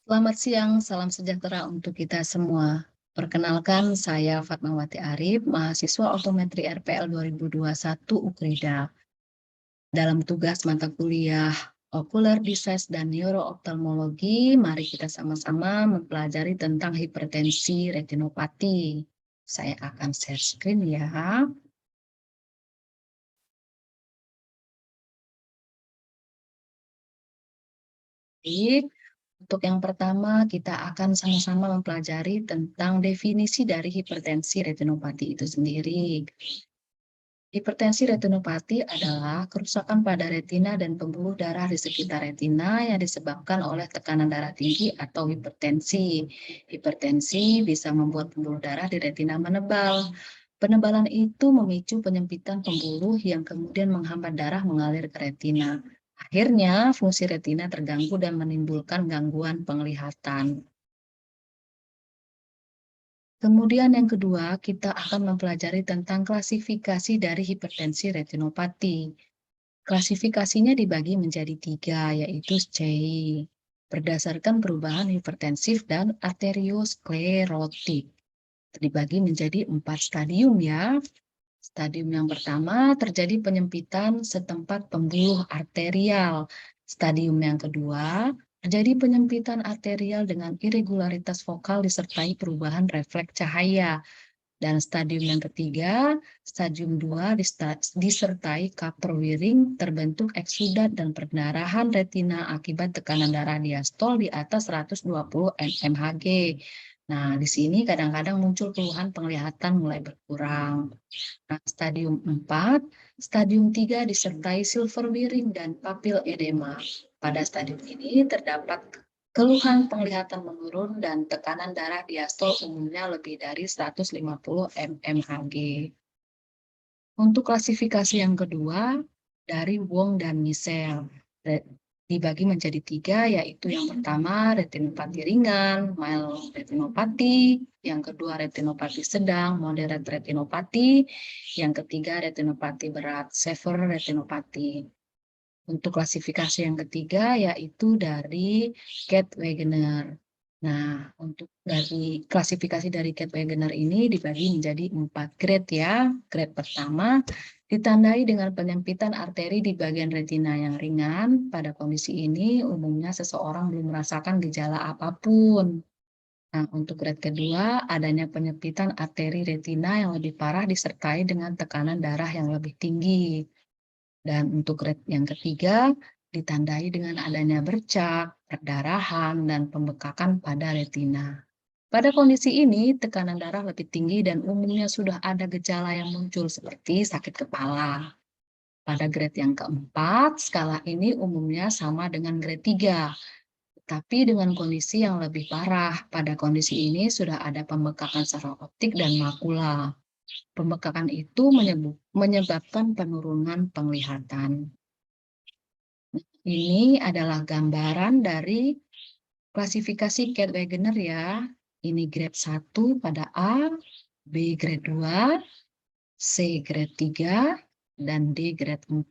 Selamat siang, salam sejahtera untuk kita semua. Perkenalkan, saya Fatmawati Arif, mahasiswa Optometri RPL 2021 Ukrida. Dalam tugas mata kuliah Ocular Disease dan Neuroophthalmologi, mari kita sama-sama mempelajari tentang hipertensi retinopati. Saya akan share screen ya. Baik, untuk yang pertama kita akan sama-sama mempelajari tentang definisi dari hipertensi retinopati itu sendiri. Hipertensi retinopati adalah kerusakan pada retina dan pembuluh darah di sekitar retina yang disebabkan oleh tekanan darah tinggi atau hipertensi. Hipertensi bisa membuat pembuluh darah di retina menebal. Penebalan itu memicu penyempitan pembuluh yang kemudian menghambat darah mengalir ke retina. Akhirnya, fungsi retina terganggu dan menimbulkan gangguan penglihatan. Kemudian yang kedua, kita akan mempelajari tentang klasifikasi dari hipertensi retinopati. Klasifikasinya dibagi menjadi tiga, yaitu CHI, berdasarkan perubahan hipertensif dan arteriosklerotik. Dibagi menjadi 4 stadium ya. Stadium yang pertama terjadi penyempitan setempat pembuluh arterial. Stadium yang kedua terjadi penyempitan arterial dengan irregularitas fokal disertai perubahan refleks cahaya. Dan stadium yang ketiga, stadium 2 disertai kaperwiring, terbentuk eksudat dan perdarahan retina akibat tekanan darah diastol di atas 120 mmHg. Nah, di sini kadang-kadang muncul keluhan penglihatan mulai berkurang. Nah, stadium 4, stadium 3 disertai silver wiring dan papil edema. Pada stadium ini terdapat keluhan penglihatan menurun dan tekanan darah diastol umumnya lebih dari 150 mmHg. Untuk klasifikasi yang kedua, dari Wong dan Michel, dibagi menjadi tiga, yaitu yang pertama retinopati ringan, mild retinopati, yang kedua retinopati sedang, moderate retinopati, yang ketiga retinopati berat, severe retinopati. Untuk klasifikasi yang ketiga yaitu dari Cat Wegener. Nah, untuk dari klasifikasi dari Cat Wegener ini dibagi menjadi 4 grade ya. Grade pertama ditandai dengan penyempitan arteri di bagian retina yang ringan. Pada kondisi ini umumnya seseorang belum merasakan gejala apapun. Nah, untuk grade kedua adanya penyempitan arteri retina yang lebih parah disertai dengan tekanan darah yang lebih tinggi. Dan untuk grade yang ketiga, ditandai dengan adanya bercak, perdarahan, dan pembekakan pada retina. Pada kondisi ini, tekanan darah lebih tinggi dan umumnya sudah ada gejala yang muncul seperti sakit kepala. Pada grade yang keempat, skala ini umumnya sama dengan grade 3, tapi dengan kondisi yang lebih parah. Pada kondisi ini sudah ada pembekakan saraf optik dan makula. Pembekakan itu menyebabkan penurunan penglihatan. Ini adalah gambaran dari klasifikasi Cat Wegener ya. Ini grade 1 pada A, B grade 2, C grade 3, dan D grade 4.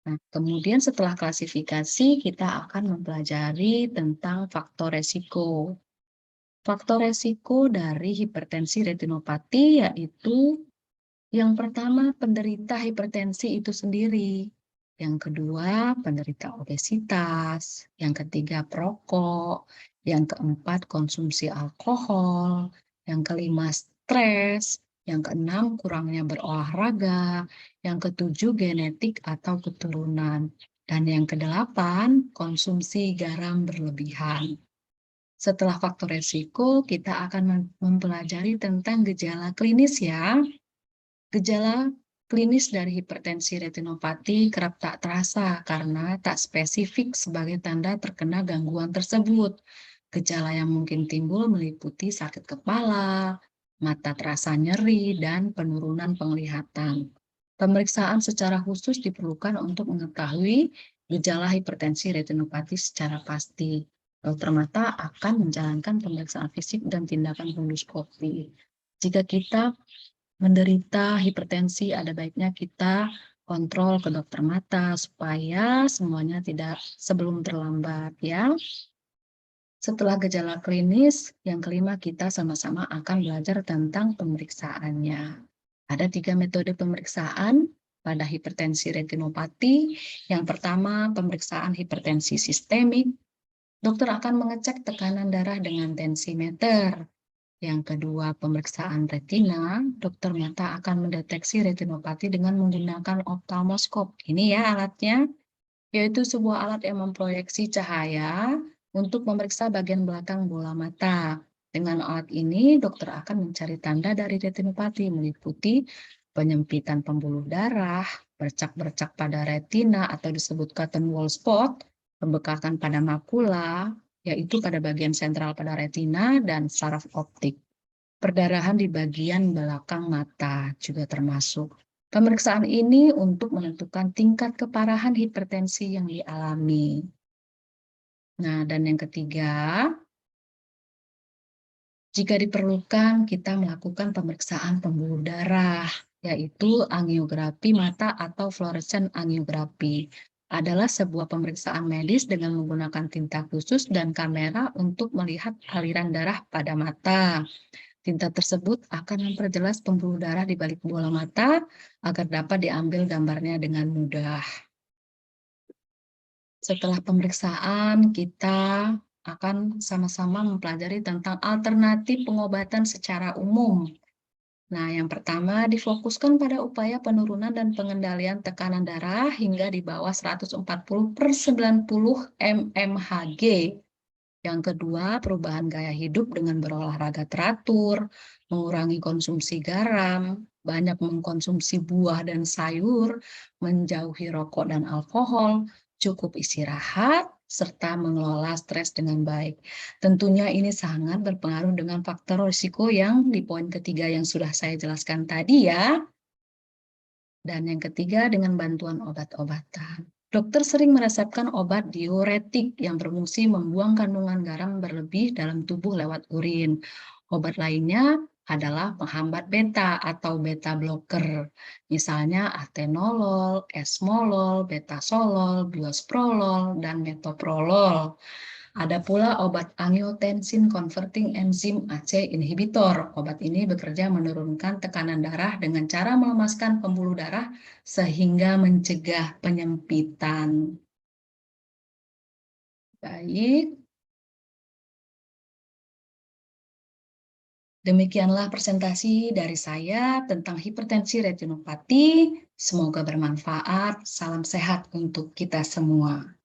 Nah, kemudian setelah klasifikasi, kita akan mempelajari tentang faktor resiko. Faktor resiko dari hipertensi retinopati yaitu yang pertama, penderita hipertensi itu sendiri. Yang kedua, penderita obesitas. Yang ketiga, perokok. Yang keempat, konsumsi alkohol. Yang kelima, stres. Yang keenam, kurangnya berolahraga. Yang ketujuh, genetik atau keturunan. Dan yang kedelapan, konsumsi garam berlebihan. Setelah faktor resiko, kita akan mempelajari tentang gejala klinis ya. Gejala klinis dari hipertensi retinopati kerap tak terasa karena tak spesifik sebagai tanda terkena gangguan tersebut. Gejala yang mungkin timbul meliputi sakit kepala, mata terasa nyeri, dan penurunan penglihatan. Pemeriksaan secara khusus diperlukan untuk mengetahui gejala hipertensi retinopati secara pasti. Dokter mata akan menjalankan pemeriksaan fisik dan tindakan endoskopi. Jika kita menderita hipertensi, ada baiknya kita kontrol ke dokter mata supaya semuanya tidak sebelum terlambat ya. Setelah gejala klinis, yang kelima kita sama-sama akan belajar tentang pemeriksaannya. Ada 3 metode pemeriksaan pada hipertensi retinopati. Yang pertama, pemeriksaan hipertensi sistemik. Dokter akan mengecek tekanan darah dengan tensimeter. Yang kedua, pemeriksaan retina. Dokter mata akan mendeteksi retinopati dengan menggunakan oftalmoskop. Ini ya alatnya, yaitu sebuah alat yang memproyeksi cahaya untuk memeriksa bagian belakang bola mata. Dengan alat ini, dokter akan mencari tanda dari retinopati meliputi penyempitan pembuluh darah, bercak-bercak pada retina atau disebut cotton wool spot, pembekakan pada makula, yaitu pada bagian sentral pada retina dan saraf optik. Perdarahan di bagian belakang mata juga termasuk. Pemeriksaan ini untuk menentukan tingkat keparahan hipertensi yang dialami. Nah, dan yang ketiga, jika diperlukan, kita melakukan pemeriksaan pembuluh darah, yaitu angiografi mata atau fluorescent angiografi. Adalah sebuah pemeriksaan medis dengan menggunakan tinta khusus dan kamera untuk melihat aliran darah pada mata. Tinta tersebut akan memperjelas pembuluh darah di balik bola mata agar dapat diambil gambarnya dengan mudah. Setelah pemeriksaan, kita akan sama-sama mempelajari tentang alternatif pengobatan secara umum. Nah, yang pertama difokuskan pada upaya penurunan dan pengendalian tekanan darah hingga di bawah 140/90 mmHg. Yang kedua, perubahan gaya hidup dengan berolahraga teratur, mengurangi konsumsi garam, banyak mengkonsumsi buah dan sayur, menjauhi rokok dan alkohol, cukup istirahat, serta mengelola stres dengan baik. Tentunya ini sangat berpengaruh dengan faktor risiko yang di poin ketiga yang sudah saya jelaskan tadi ya. Dan yang ketiga dengan bantuan obat-obatan. Dokter sering meresepkan obat diuretik yang berfungsi membuang kandungan garam berlebih dalam tubuh lewat urin. Obat lainnya adalah penghambat beta atau beta blocker, misalnya atenolol, esmolol, betasolol, biosprolol, dan metoprolol. Ada pula obat angiotensin converting enzyme AC inhibitor. Obat ini bekerja menurunkan tekanan darah dengan cara melemaskan pembuluh darah sehingga mencegah penyempitan. Baik, demikianlah presentasi dari saya tentang hipertensi retinopati. Semoga bermanfaat. Salam sehat untuk kita semua.